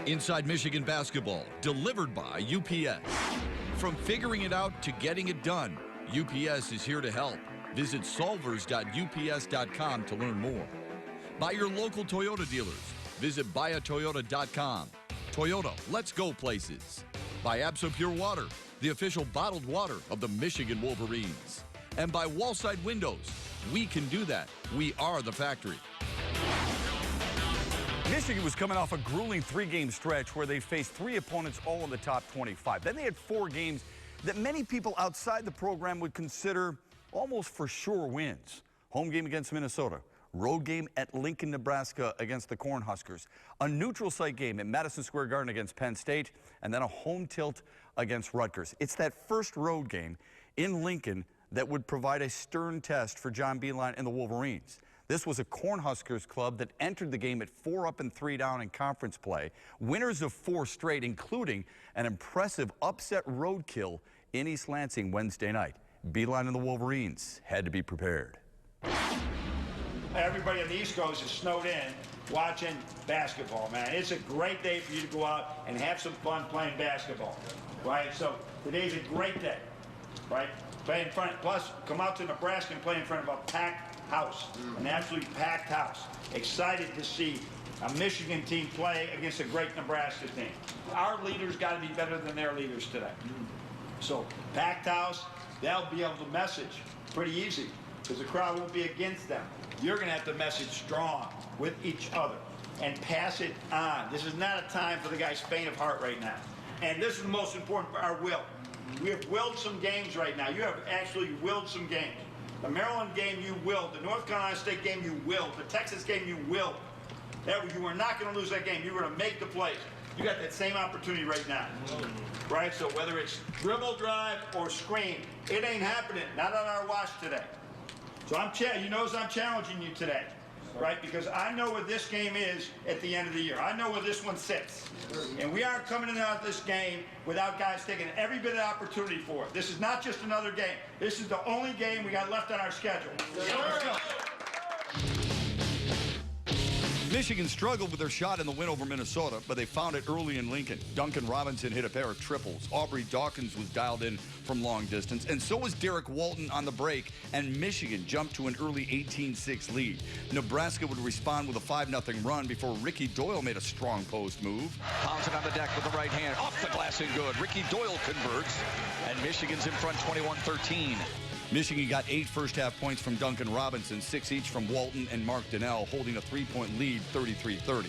Inside Michigan basketball, delivered by UPS. From figuring it out to getting it done, UPS is here to help. Visit solvers.ups.com to learn more. By your local Toyota dealers, visit buyatoyota.com. Toyota, let's go places. By Absol Pure Water, the official bottled water of the Michigan Wolverines. And by Wallside Windows, we can do that. We are the factory. Michigan was coming off a grueling three-game stretch where they faced three opponents all in the top 25. Then they had four games that many people outside the program would consider almost for sure wins. Home game against Minnesota, road game at Lincoln, Nebraska against the Cornhuskers, a neutral site game at Madison Square Garden against Penn State, and then a home tilt against Rutgers. It's that first road game in Lincoln that would provide a stern test for John Beilein and the Wolverines. This was a Cornhuskers club that entered the game at 4 up and 3 down in conference play, winners of 4 straight, including an impressive upset roadkill in East Lansing Wednesday night. Beilein and the Wolverines had to be prepared. Everybody on the East Coast is snowed in watching basketball, man. It's a great day for you to go out and have some fun playing basketball, right? So today's a great day, right? Play in front, plus come out to Nebraska and play in front of a packed house, an absolutely packed house. Excited to see a Michigan team play against a great Nebraska team. Our leaders got to be better than their leaders today. So packed house, they'll be able to message pretty easy because the crowd won't be against them. You're going to have to message strong with each other and pass it on. This is not a time for the guys faint of heart right now. And this is the most important for our will. We have willed some games right now. You have actually willed some games. The Maryland game you willed. The North Carolina State game you willed. The Texas game you willed. You were not going to lose that game. You were going to make the plays. You got that same opportunity right now. Right? So whether it's dribble, drive, or screen, it ain't happening. Not on our watch today. So you notice I'm challenging you today. Right? Because I know what this game is at the end of the year. I know where this one sits. And we aren't coming in and out of this game without guys taking every bit of opportunity for it. This is not just another game. This is the only game we got left on our schedule. Michigan struggled with their shot in the win over Minnesota, but they found it early in Lincoln. Duncan Robinson hit a pair of triples. Aubrey Dawkins was dialed in from long distance, and so was Derek Walton on the break, and Michigan jumped to an early 18-6 lead. Nebraska would respond with a 5-0 run before Ricky Doyle made a strong post move. Pounds it on the deck with the right hand. Off the glass and good. Ricky Doyle converts, and Michigan's in front 21-13. Michigan got 8 first-half points from Duncan Robinson, 6 each from Walton and Mark Donnell, holding a 3-point lead, 33-30.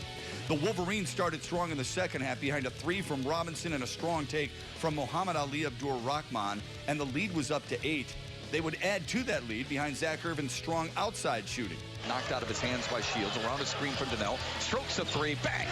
The Wolverines started strong in the second half behind a 3 from Robinson and a strong take from Muhammad Ali Abdur-Rahman, and the lead was up to 8. They would add to that lead behind Zach Irvin's strong outside shooting. Knocked out of his hands by Shields, around a screen from Donnell. Strokes a 3, bang!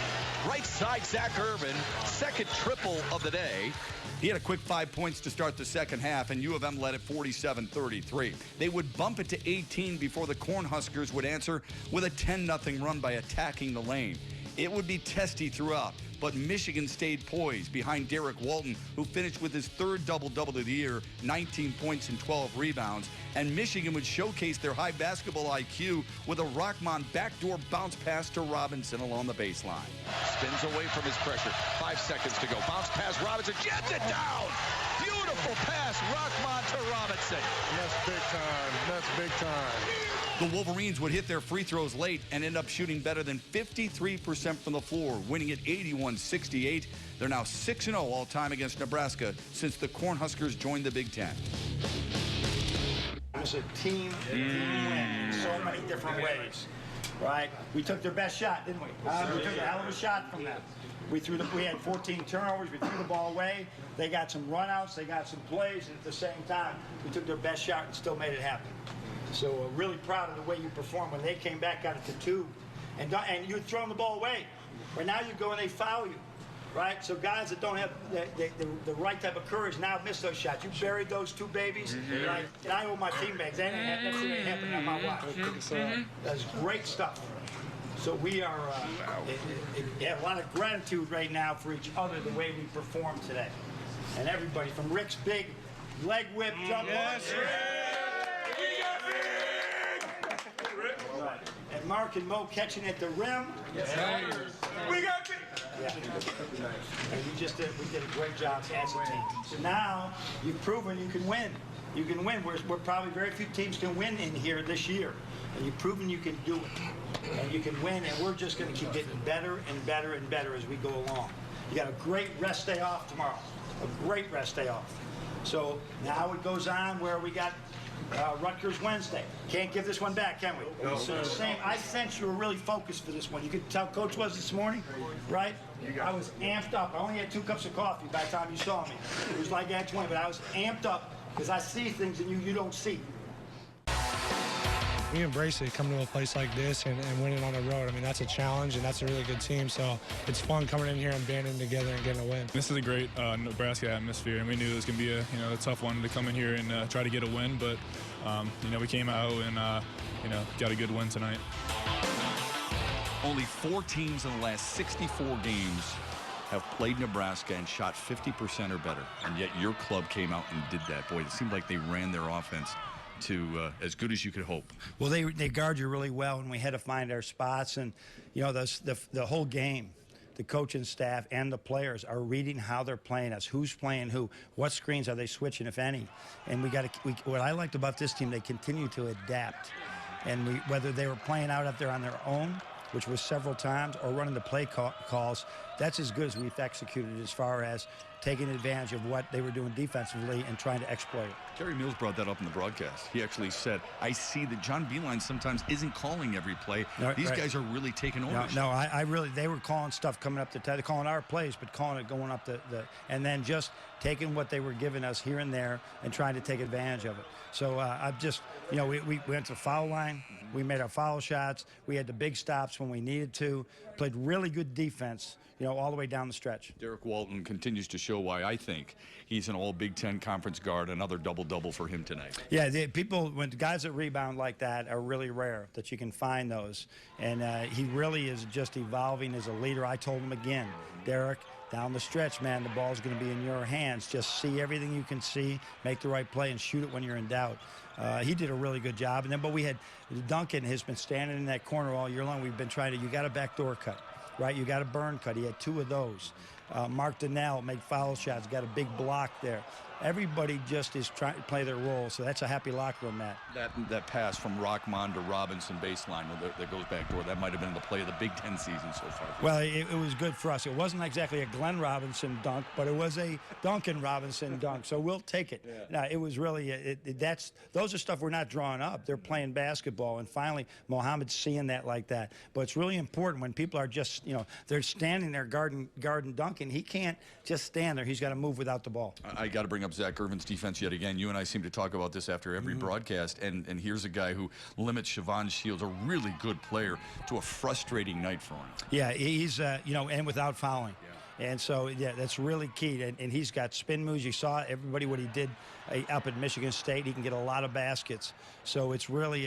Right side, Zach Irvin, second triple of the day. He had a quick 5 points to start the second half, and U of M led at 47-33. They would bump it to 18 before the Cornhuskers would answer with a 10-0 run by attacking the lane. It would be testy throughout, but Michigan stayed poised behind Derek Walton, who finished with his third double-double of the year, 19 points and 12 rebounds. And Michigan would showcase their high basketball IQ with a Rahman backdoor bounce pass to Robinson along the baseline. Spins away from his pressure. 5 seconds to go. Bounce pass, Robinson jams it down. Beautiful pass, Rahman to Robinson. That's big time. That's big time. The Wolverines would hit their free throws late and end up shooting better than 53% from the floor, winning at 81-68. They're now 6-0 all-time against Nebraska since the Cornhuskers joined the Big Ten. It was a team win in so many different ways, right? We took their best shot, didn't we? We took a hell of a shot from them. We had 14 turnovers. We threw the ball away. They got some runouts. They got some plays. And at the same time, we took their best shot and still made it happen. So really proud of the way you performed. When they came back, got it to 2, and you had thrown the ball away. Right now you go and they foul you, right? So guys that don't have the right type of courage now miss those shots. You buried those 2 babies, right? And I owe my teammates. That ain't happening on my watch. That's great stuff. So we are have a lot of gratitude right now for each other, the way we performed today. And everybody from Rick's big leg whip jump on. And Mark and Mo catching at the rim. Yes, we got big. Yeah. And we did a great job as a team. So now you've proven you can win. You can win. We're probably very few teams can win in here this year. And you've proven you can do it. And you can win, and we're just going to keep getting better and better and better as we go along. You got a great rest day off tomorrow. A great rest day off. So now it goes on where we got Rutgers Wednesday. Can't give this one back, can we? No. So the same. I sense you were really focused for this one. You could tell Coach was this morning, right? I was amped up. I only had 2 cups of coffee by the time you saw me. It was like at 20, but I was amped up because I see things in you don't see. We embrace it, coming to a place like this and winning on the road. I mean, that's a challenge, and that's a really good team. So it's fun coming in here and banding together and getting a win. This is a great Nebraska atmosphere, and we knew it was going to be a tough one to come in here and try to get a win. But we came out and got a good win tonight. Only 4 teams in the last 64 games have played Nebraska and shot 50% or better, and yet your club came out and did that. Boy, it seemed like they ran their offense to as good as you could hope. Well, they guard you really well, and we had to find our spots. And the whole game, the coaching staff and the players are reading how they're playing us, who's playing who, what screens are they switching, if any. And what I liked about this team, they continue to adapt. And whether they were playing out there on their own, which was several times, or running the play calls, that's as good as we've executed as far as taking advantage of what they were doing defensively and trying to exploit it. Terry Mills brought that up in the broadcast. He actually said, I see that John Beilein sometimes isn't calling every play. These guys are really taking ownership. No, I really, they were calling stuff coming up the they're calling our plays, but calling it going up and then just taking what they were giving us here and there and trying to take advantage of it. So I've just, we went to the foul line. We made our foul shots. We had the big stops when we needed to. Played really good defense, all the way down the stretch. Derek Walton continues to show why I think he's an all Big Ten conference guard. Another double-double for him tonight. Yeah, when guys that rebound like that are really rare that you can find those. And he really is just evolving as a leader. I told him again, Derek, down the stretch, man, the ball's going to be in your hands. Just see everything you can see, make the right play, and shoot it when you're in doubt. He did a really good job. But we had Duncan has been standing in that corner all year long. We've been trying to, you got a backdoor cut, right? You got a burn cut. He had 2 of those. Mark Donnell made foul shots, got a big block there. Everybody just is trying to play their role, so that's a happy locker room, Matt. That pass from Rockmond to Robinson baseline that goes backdoor, that might have been the play of the Big Ten season so far. Well, it was good for us. It wasn't exactly a Glenn Robinson dunk, but it was a Duncan Robinson dunk, so we'll take it. Yeah. Now, it was really, those are stuff we're not drawing up. They're playing basketball, and finally, Mohamed's seeing that like that. But it's really important when people are just, they're standing there guarding Duncan. He can't just stand there. He's got to move without the ball. I got to bring up Zach Irvin's defense yet again. You and I seem to talk about this after every broadcast, and here's a guy who limits Siobhan Shields, a really good player, to a frustrating night for him. Yeah, he's, and without fouling. Yeah. And so, yeah, that's really key. And he's got spin moves. You saw everybody what he did up at Michigan State. He can get a lot of baskets. So it's really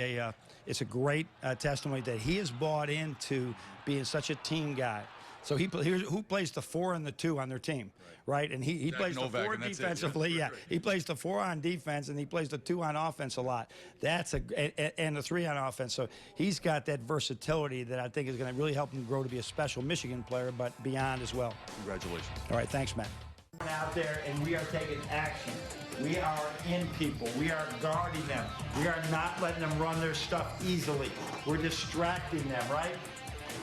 it's a great testimony that he has bought into being such a team guy. So who plays the 4 and the 2 on their team, right? And he plays the 4 defensively. Yeah, he plays the 4 on defense, and he plays the 2 on offense a lot. And the 3 on offense. So he's got that versatility that I think is going to really help him grow to be a special Michigan player, but beyond as well. Congratulations. All right, thanks, Matt. Out there, and we are taking action. We are in people. We are guarding them. We are not letting them run their stuff easily. We're distracting them, right?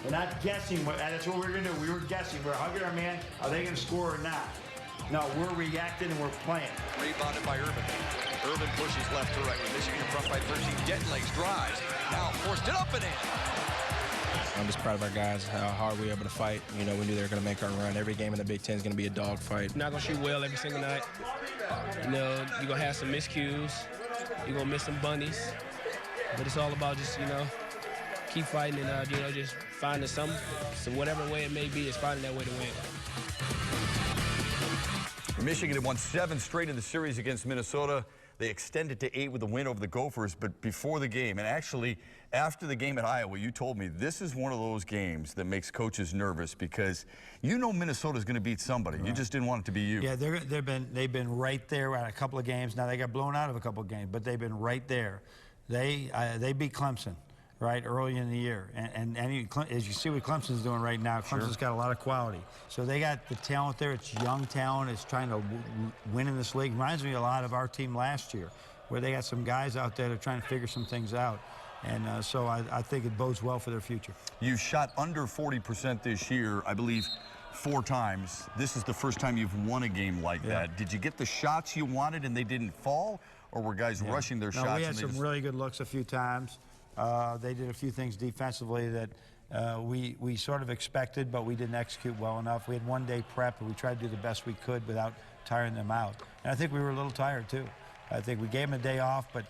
We're not guessing. That's what we're going to do. We were guessing. We're hugging our man. Are they going to score or not? No, we're reacting and we're playing. Rebounded by Irvin. Irvin pushes left to right with Michigan in front by 13. Detonates, drives. Now forced it up and in. I'm just proud of our guys, how hard we were able to fight. We knew they were going to make our run. Every game in the Big Ten is going to be a dog fight. You're not going to shoot well every single night. You're going to have some miscues. You're going to miss some bunnies. But it's all about just, keep fighting and, just finding some whatever way it may be, is finding that way to win. Michigan had won 7 straight in the series against Minnesota. They extended to 8 with a win over the Gophers, but before the game, and actually after the game at Iowa, you told me this is one of those games that makes coaches nervous because Minnesota's going to beat somebody. Right. You just didn't want it to be you. Yeah, they've been right there at a couple of games. Now they got blown out of a couple of games, but they've been right there. They beat Clemson. right, early in the year. And as you see what Clemson's doing right now, Clemson's got a lot of quality. So they got the talent there. It's young talent. It's trying to win in this league. Reminds me a lot of our team last year, where they got some guys out there that are trying to figure some things out. And so I think it bodes well for their future. You shot under 40% this year, I believe, 4 times. This is the first time you've won a game like that. Did you get the shots you wanted and they didn't fall? Or were guys rushing their shots? We had some really good looks a few times. They did a few things defensively that we sort of expected, but we didn't execute well enough. We had one-day prep, and we tried to do the best we could without tiring them out. And I think we were a little tired, too. I think we gave them a day off, but,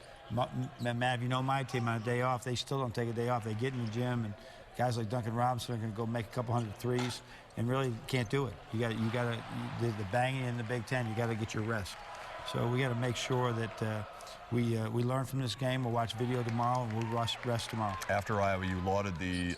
Matt, you know my team, on a day off, they still don't take a day off. They get in the gym, and guys like Duncan Robinson are going to go make a couple hundred threes and really can't do it. You got to the banging in the Big Ten, you got to get your rest. So we got to make sure that we learn from this game. We'll watch video tomorrow, and we'll rest tomorrow. After Iowa, you lauded the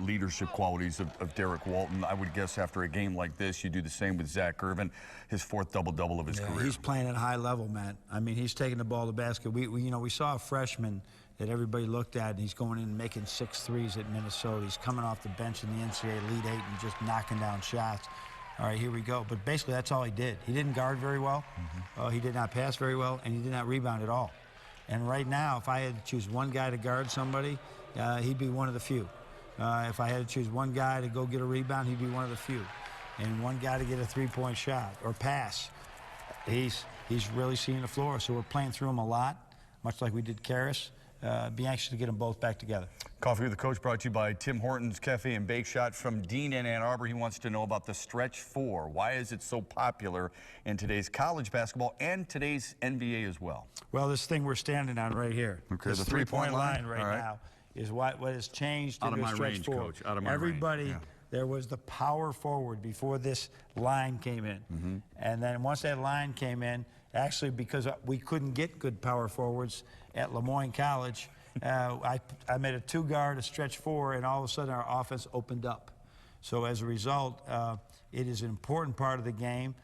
leadership qualities of Derek Walton. I would guess after a game like this, you do the same with Zach Irvin, his 4th double-double of his career. He's playing at a high level, Matt. I mean, he's taking the ball to the basket. We saw a freshman that everybody looked at, and he's going in and making 6 threes at Minnesota. He's coming off the bench in the NCAA Elite 8 and just knocking down shots. All right, here we go. But basically, that's all he did. He didn't guard very well. He did not pass very well, and he did not rebound at all. And right now, if I had to choose one guy to guard somebody, he'd be one of the few. If I had to choose one guy to go get a rebound, he'd be one of the few. And one guy to get a 3-point shot or pass, he's really seeing the floor. So we're playing through him a lot, much like we did Karis. Be anxious to get them both back together. Coffee with the Coach brought to you by Tim Hortons Cafe and Bake Shop. From Dean in Ann Arbor, he wants to know about the Stretch 4. Why is it so popular in today's college basketball and today's NBA as well? Well, this thing we're standing on right here, this the three-point line right now, is what has changed out of my Stretch range, 4. Coach. Out of my Everybody, range. there was the power forward before this line came in. And then once that line came in, actually because we couldn't get good power forwards at Lemoyne College, I made a 2-guard, a Stretch 4, and all of a sudden our offense opened up. So as a result, it is an important part of the game.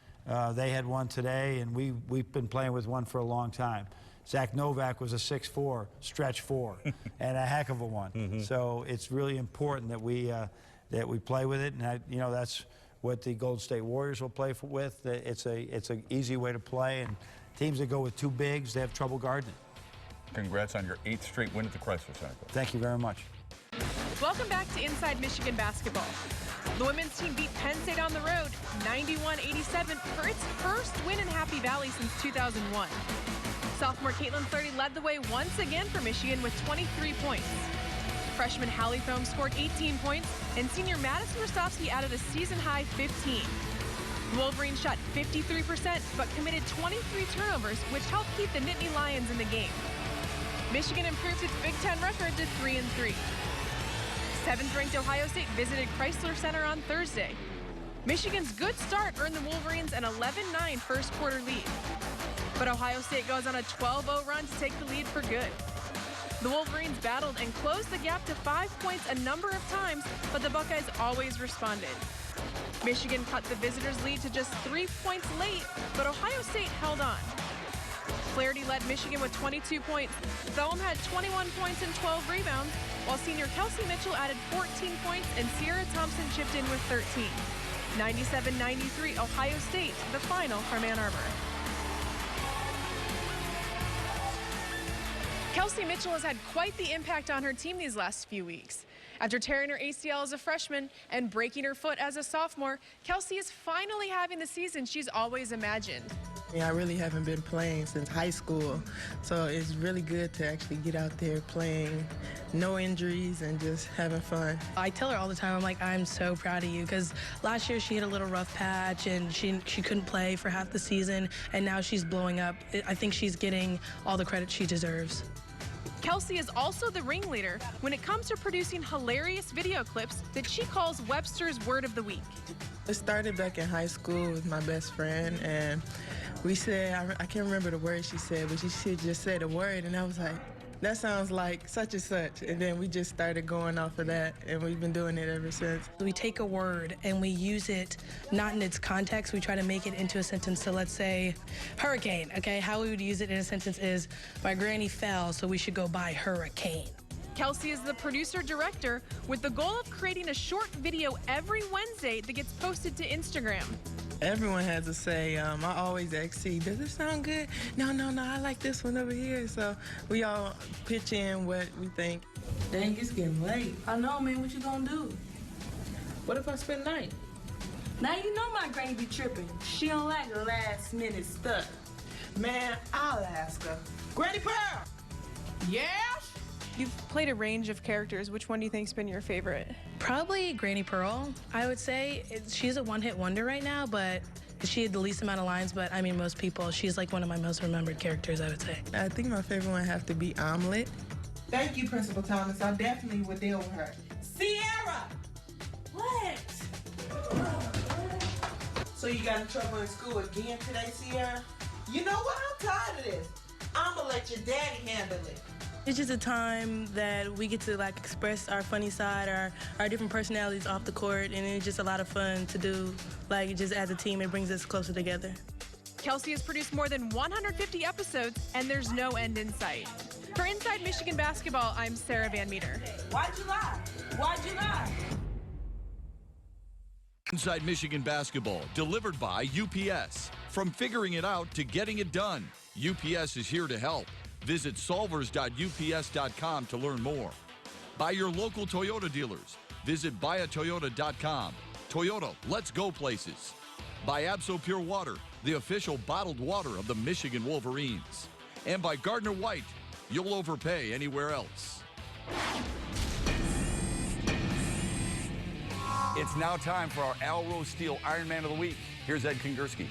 They had one today, and we've been playing with one for a long time. Zach Novak was a 6'4", Stretch 4, and a heck of a one. So it's really important that we play with it, and that's what the Golden State Warriors will play with. It's an easy way to play, and teams that go with 2 bigs, they have trouble guarding it. Congrats on your 8th straight win at the Chrysler Center. Thank you very much. Welcome back to Inside Michigan Basketball. The women's team beat Penn State on the road 91-87 for its first win in Happy Valley since 2001. Sophomore Caitlin Flaherty led the way once again for Michigan with 23 points. Freshman Hallie Foam scored 18 points, and senior Madison Rostovsky added a season-high 15. The Wolverines shot 53%, but committed 23 turnovers, which helped keep the Nittany Lions in the game. Michigan improved its Big Ten record to 3-3. 7th-ranked Ohio State visited Chrysler Center on Thursday. Michigan's good start earned the Wolverines an 11-9 first-quarter lead. But Ohio State goes on a 12-0 run to take the lead for good. The Wolverines battled and closed the gap to 5 points a number of times, but the Buckeyes always responded. Michigan cut the visitors' lead to just 3 points late, but Ohio State held on. Flaherty led Michigan with 22 points. Thome had 21 points and 12 rebounds, while senior Kelsey Mitchell added 14 points and Sierra Thompson chipped in with 13. 97-93 Ohio State, the final from Ann Arbor. Kelsey Mitchell has had quite the impact on her team these last few weeks. After tearing her ACL as a freshman and breaking her foot as a sophomore, Kelsey is finally having the season she's always imagined. I really haven't been playing since high school, so it's really good to actually get out there playing, no injuries, and just having fun. I tell her all the time, I'm like, I'm so proud of you, because last year she had a little rough patch and she couldn't play for half the season, and now she's blowing up. I think she's getting all the credit she deserves. Kelsey is also the ringleader when it comes to producing hilarious video clips that she calls Webster's Word of the Week. It started back in high school with my best friend, and we said, I can't remember the word she said, but she just said a word, and I was like, that sounds like such and such. And then we just started going off of that, and we've been doing it ever since. We take a word and we use it not in its context. We try to make it into a sentence. So let's say hurricane, okay? How we would use it in a sentence is, my granny fell, so we should go buy hurricane. Kelsey is the producer-director with the goal of creating a short video every Wednesday that gets posted to Instagram. Everyone has a say. I always ask, see, does it sound good? No, I like this one over here. So we all pitch in what we think. Dang, it's getting late. I know, man. What you gonna do? What if I spend the night? Now you know my granny be tripping. She don't like last-minute stuff. Man, I'll ask her. Granny Pearl! Yes? You've played a range of characters. Which one do you think's been your favorite? Probably Granny Pearl. I would say she's a one-hit wonder right now, but she had the least amount of lines, but I mean, most people, she's like one of my most remembered characters, I would say. I think my favorite one have to be Omelet. Thank you, Principal Thomas. I definitely would deal with her. Sierra! What? So you got in trouble in school again today, Sierra? You know what? I'm tired of this. I'm gonna let your daddy handle it. It's just a time that we get to like express our funny side, our different personalities off the court, and it's just a lot of fun to do. Like, just as a team, it brings us closer together. Kelsey has produced more than 150 episodes, and there's no end in sight. For Inside Michigan Basketball, I'm Sarah Van Meter. Why'd you lie? Why'd you lie? Inside Michigan Basketball, delivered by UPS. From figuring it out to getting it done, UPS is here to help. Visit solvers.ups.com to learn more. By your local Toyota dealers. Visit buyatoyota.com. Toyota, let's go places. By Absol Pure Water, the official bottled water of the Michigan Wolverines. And by Gardner White, you'll overpay anywhere else. It's now time for our Al Rose Steel Iron Man of the Week. Here's Ed Kingerski.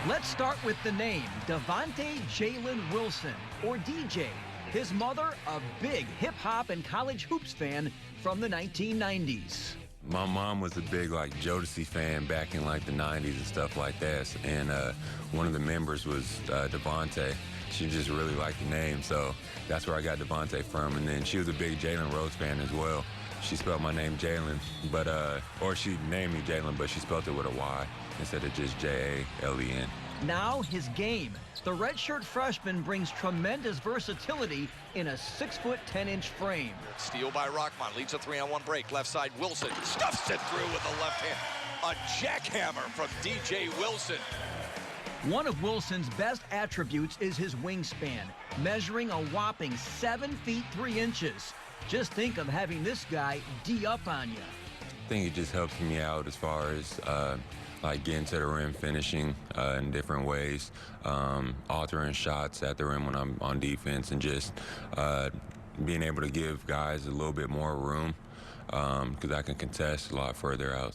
Let's start with the name, Devontae Jalen Wilson, or DJ. His mother, a big hip-hop and college hoops fan from the 1990s. My mom was a big, Jodeci fan back in, the 90s and stuff like that. And one of the members was Devontae. She just really liked the name, so that's where I got Devontae from. And then she was a big Jalen Rose fan as well. She spelled my name Jalen, but or she named me Jalen, but she spelled it with a Y instead of just J-A-L-E-N. Now his game. The redshirt freshman brings tremendous versatility in a 6', 10" frame. Steal by Rockmont, leads a 3-on-1 break. Left side, Wilson stuffs it through with the left hand. A jackhammer from DJ Wilson. One of Wilson's best attributes is his wingspan, measuring a whopping 7 feet 3 inches. Just think of having this guy D up on you. I think it just helps me out as far as getting to the rim, finishing in different ways, altering shots at the rim when I'm on defense, and just being able to give guys a little bit more room because I can contest a lot further out.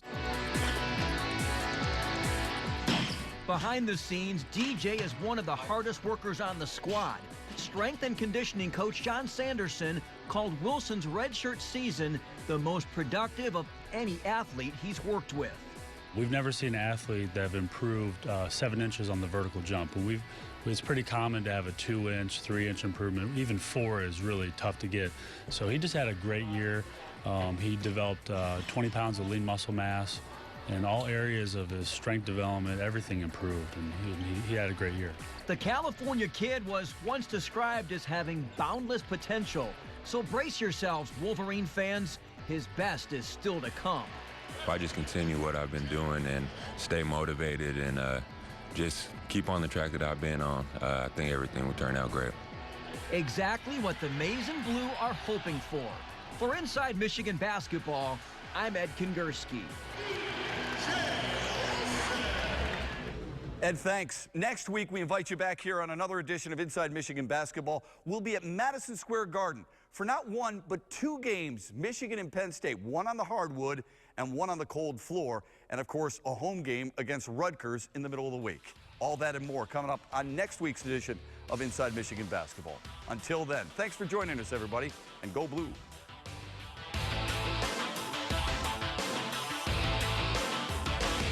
Behind the scenes, DJ is one of the hardest workers on the squad. Strength and conditioning coach John Sanderson called Wilson's redshirt season the most productive of any athlete he's worked with. We've never seen an athlete that have improved 7 inches on the vertical jump. And it's pretty common to have a 2-inch, 3-inch improvement. Even 4 is really tough to get. So he just had a great year. He developed 20 pounds of lean muscle mass. In all areas of his strength development, everything improved, and he had a great year. The California kid was once described as having boundless potential. So brace yourselves, Wolverine fans. His best is still to come. If I just continue what I've been doing and stay motivated and just keep on the track that I've been on, I think everything will turn out great. Exactly what the Maize and Blue are hoping for. For Inside Michigan Basketball, I'm Ed Kingerski. Ed, thanks. Next week, we invite you back here on another edition of Inside Michigan Basketball. We'll be at Madison Square Garden for not one, but 2 games, Michigan and Penn State, one on the hardwood and one on the cold floor, and of course, a home game against Rutgers in the middle of the week. All that and more coming up on next week's edition of Inside Michigan Basketball. Until then, thanks for joining us, everybody, and go Blue.